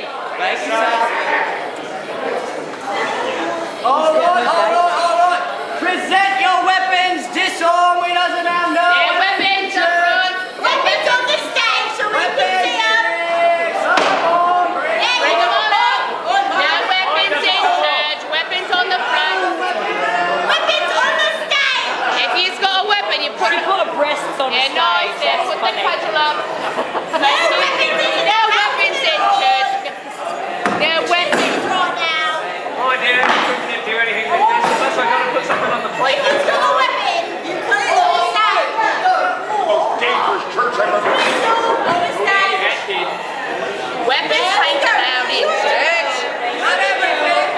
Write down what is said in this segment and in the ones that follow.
weapon. All right. Present your weapons. Disarm. We doesn't have no weapons up front. Weapons on the stage so we can see them. Bring them all up. No weapons in church. Weapons on the front. Weapons on the stage. If you've got a weapon, you put a breast on the yeah, nice. stage. Put the cudgel up. No weapons in No weapons in church. No weapons. right now. Oh dear, I couldn't do anything with this unless I gotta put something on the plate. If you've got a weapon, you put it on the stage. Dangerous church On the stage. Weapons hang around in church. Not everything.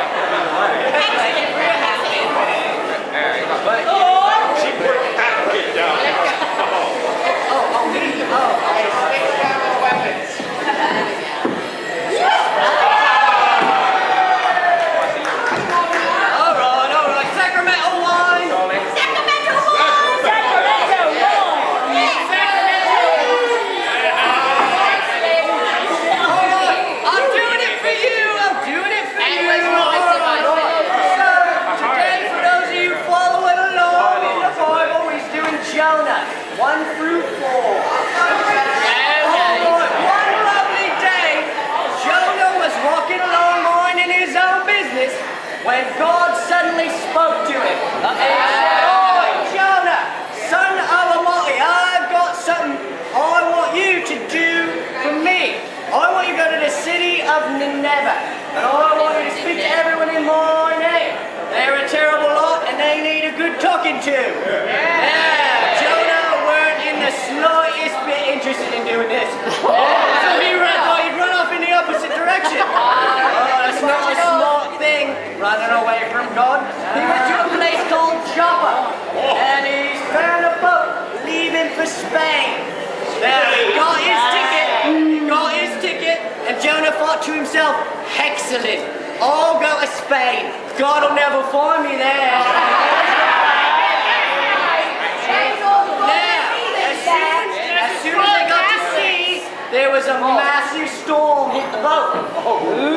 She put the packet down. All right. Sacramental wine. Sacramental wine. All right. I'm doing it for you. And where's my So, today, for those of you following along in the Bible, he's doing Jonah 1 through 4. Alright, one lovely day, Jonah was walking along minding his own business when God suddenly spoke to him. And he said, "Oi, Jonah, son of Amittai, I've got something I want you to do for me. I want you to go to the city of Nineveh, and I want you to speak to everyone in my name. They're a terrible lot, and they need a good talking to." Yeah. Jonah weren't in the slightest bit interested in doing this. So he'd run off in the opposite direction. That's not a smart thing, running away from God. He went to a place called Joppa, and he found a boat leaving for Spain. Now, he got his ticket, and Jonah thought to himself, "Excellent, I'll go to Spain. God will never find me there." As soon as they got to sea, there was a massive storm hit the boat.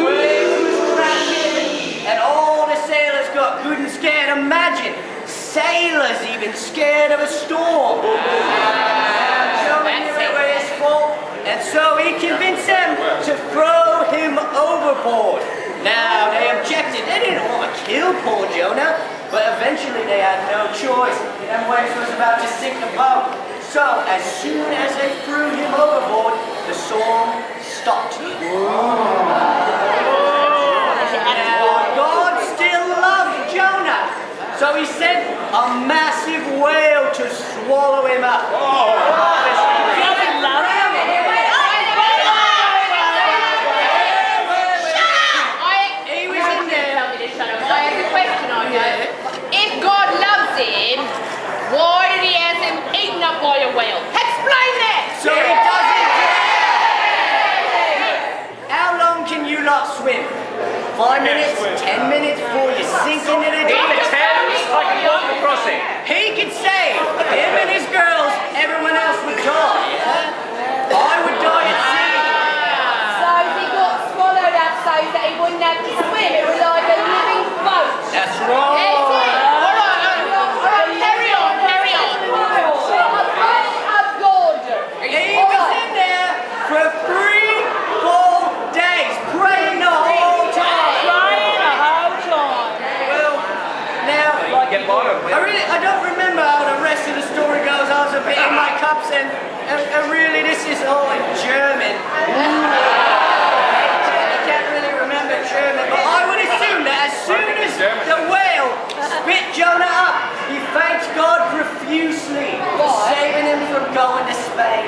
Waves was crashing, and all the sailors got good and scared. Imagine, sailors even scared of a storm. Jonah knew it was his fault, and so he convinced them to throw him overboard. Now, they objected. They didn't want to kill poor Jonah, but eventually they had no choice. And waves was about to sink the boat. So, as soon as they threw him overboard, the storm stopped. Now, God still loved Jonah, so he sent a massive whale to swallow him up. He was in there. I have a question on you. If God loves him, why did he have him eaten up by a whale? Explain that! So he doesn't care. How long can you lot swim? 5 minutes? 10 minutes before you sink into the deep? I can walk across it. He could save him and his girls. Everyone else would die. Yeah? I would die at sea. So he got swallowed up so that he wouldn't have to swim. It was like a living boat. That's right. Carry on. He was in there for 3 full days, praying the whole time. Well, now, I don't remember how the rest of the story goes. I was a bit in my cups, and really this is all in German. I can't really remember German, but I would assume that as soon as the whale spit Jonah up, he thanked God profusely for saving him from going to Spain.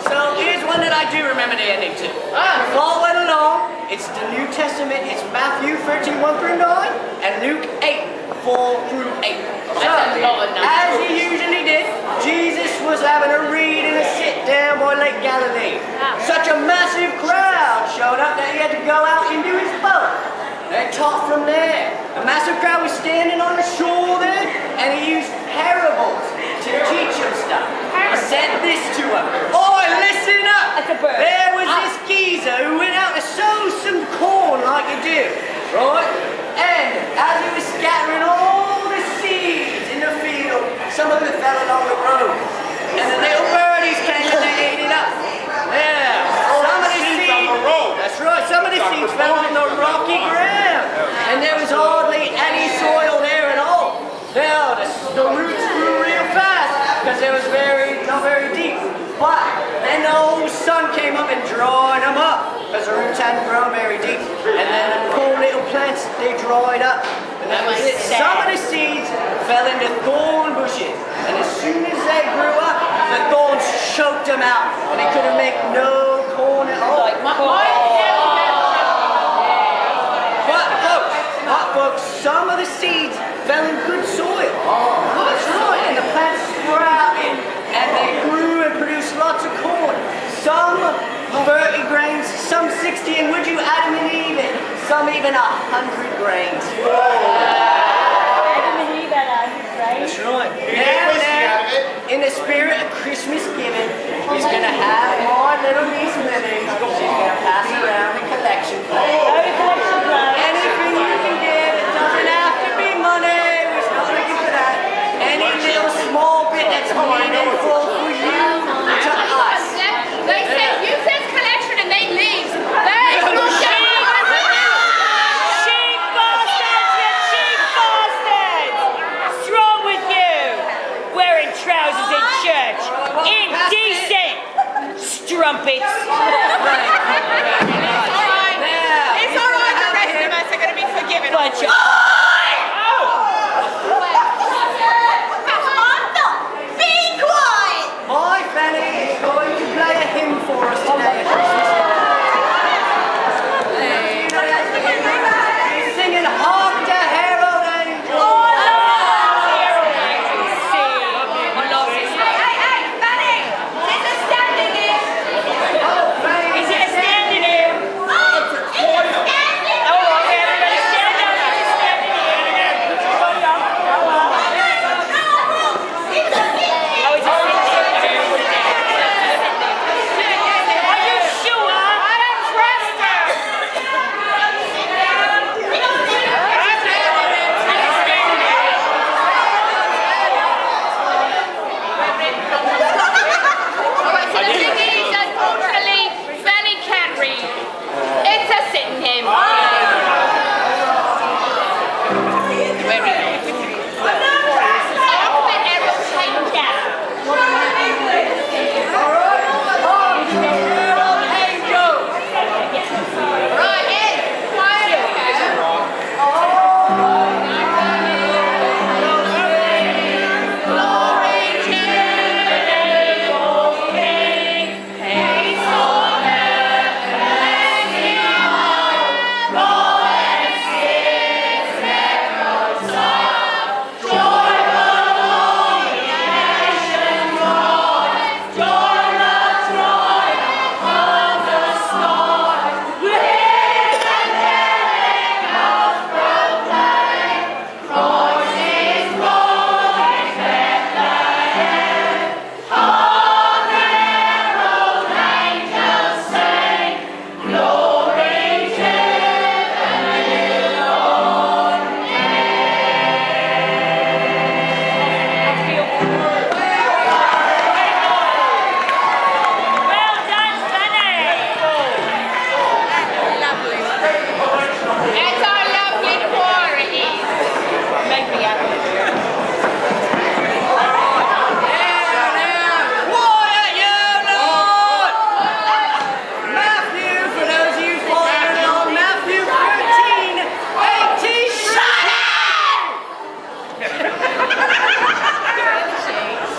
So here's one that I do remember the ending to. Following along, it's the New Testament. It's Matthew 13, 1 through 9, and Luke 8, 4 through 8. So, as he usually did, Jesus was having a read in a sit down by Lake Galilee. Such a massive crowd showed up that he had to go out into his boat. They taught from there. A massive crowd was standing on the shore there, and he used parables to teach them stuff. He said this to them. Oi, listen up! There was this geezer who went out to sow some corn like you do, right? And as he was scattering all the seeds in the field, some of it fell along the road. And the little birdies came and they ate it up. Yeah. Some of the seeds on the road. That's right. Some of the seeds fell on the rocky ground. And there was hardly any soil there at all. Now, the roots grew real fast because it was not very deep. But then the whole sun came up and dried them up because the roots hadn't grown very deep. And then the poor little plants, they dried up. And that was it. Some of the seeds fell into thorn bushes. And as soon as they grew up, the thorns choked them out. And they couldn't make no corn at all. But folks, some of the seeds fell in good soil. That's right. And the plants sprouted. And they grew and produced lots of corn. Some 30 grains, some 60, and would you Adam and Eve it? Some even 100 grains. Adam and Eve had 100 grains. That's right. Now, in the spirit of Christmas giving, he's going to have my little niece Lily. She's going to pass around the collection plate. Anything you can get, it doesn't have to be money. We're not looking for that. Any little small bit that's meaningful for you to us. They said you said collection and they leave. They do Cheap bastards, you cheap bastards! What's wrong with you? Wearing trousers in church. Indecent! Strumpets. It's all right, the rest of us are going to be forgiven. Bunch of... Be quiet! My Fanny is going to play a hymn for us today at Christmas. He's singing Hark to Herald Angels.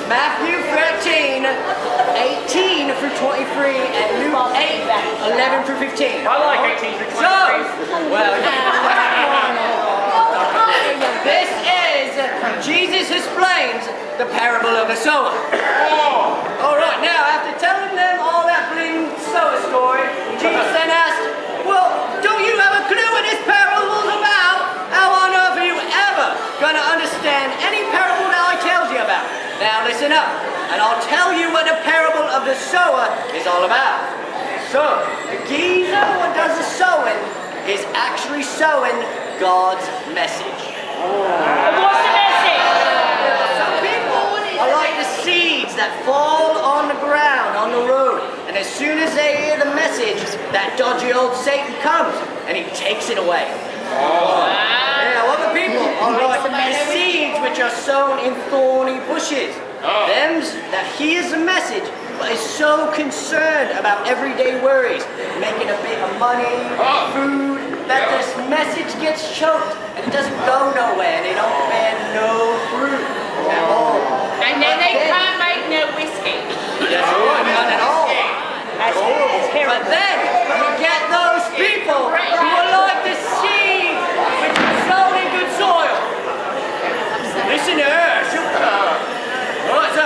Matthew 13, 18 through 23, and Luke 8, 11 through 15. I like 18 to 23. So, well, this is Jesus explains the parable of the sower. All right, now after telling them all that bling sower story, Jesus then asked, well, don't you have a clue what this parable's about? How on earth are you ever going to understand any parable that I tells you about? Now listen up, and I'll tell you what the parable of the sower is all about. So, the geezer who does the sowing is actually sowing God's message. And what's the message? Some people are like the seeds that fall on the ground, on the road, and as soon as they hear the message, that dodgy old Satan comes, and he takes it away. Yeah, other people are like the seeds which are sown in thorny bushes. Them's that hears the message, but is so concerned about everyday worries, making a bit of money, food, that this message gets choked and it doesn't go nowhere and they don't bear no fruit at all. And then they can't make no whiskey. That's right, none at all. But then you get those people who are like the seed which is sown in good soil. Listen to her. Right, so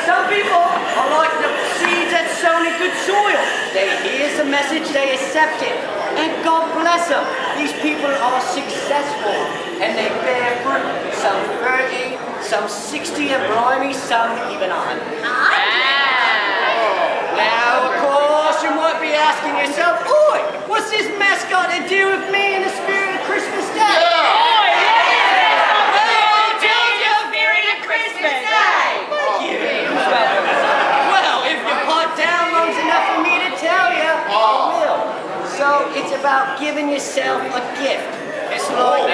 some people are like the seeds that's sown in good soil. They hear the message, they accept it, and God bless them. These people are successful, and they bear fruit. Some 30, some 60, and blimey, some even 100. Now, of course, you might be asking yourself, oi, what's this mess got to do with me and the spirit of Christmas Day? Well, if you pot down long enough for me to tell you, I will. So it's about giving yourself a gift. It's like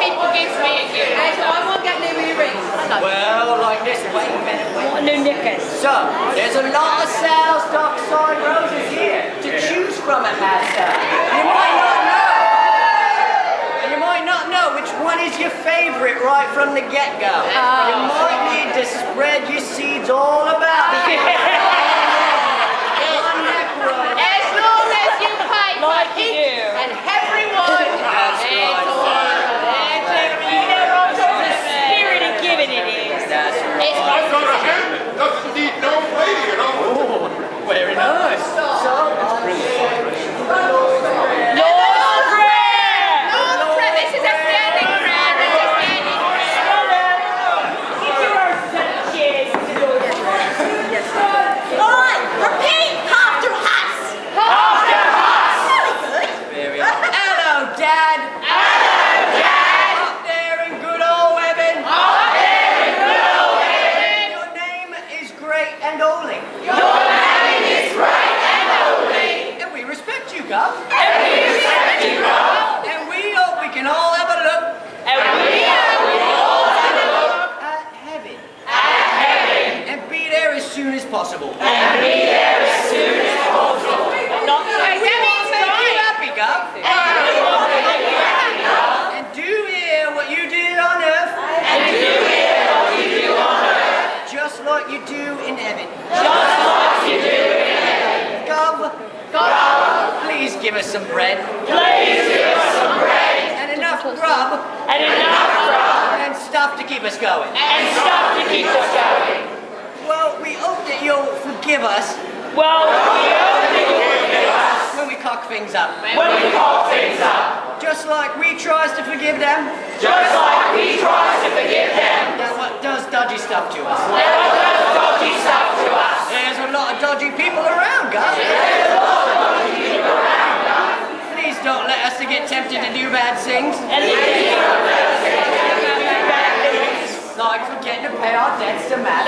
People give me a gift. I won't get new earrings. well, like this. Wait a minute. What new knickers? So there's a lot of sales dockside roses here to choose from at Master. You might not know which one is your favorite right from the get-go. You might need to spread your seeds all about. One neck roll. As long as you pay for Like you each do. and everyone. That's right. The spirit of giving it is. That's right. It's I've got a hand. Doesn't need no lady, you know. Very nice. So, Lord's Prayer! Lord's Prayer. This is a standing prayer. This is standing prayer. Give yourself cheers to Lord's Prayer. Alright, repeat after us! After us! very nice. Hello, Dad. Hello, Dad. Up there in good old heaven. Up there in good old heaven. Your name is great and holy. Your name is great and holy. And we respect you, God. And we respect you, God. And we hope we can all have a look And we all have a look at heaven. at heaven. And be there as soon as possible. And be there as soon as possible. Not Hey, that means make you happy, God. And do here what you did on earth. And do here what you do on earth. Just like you do in heaven. Just like you do in heaven. God, please give us some bread. Please give us some bread. And enough grub. and enough grub And stuff to keep us going. And stuff to keep us going. Well, we hope that you'll forgive us Well, when we cock things up. When we call things up. Just like we tries to forgive them. Just like we try to forgive them. That what does dodgy stuff to us. There are no dodgy stuff to us. There's a lot of dodgy people around, God. Please don't let us to get tempted to do bad things. Like forgetting to pay our debts to Matt.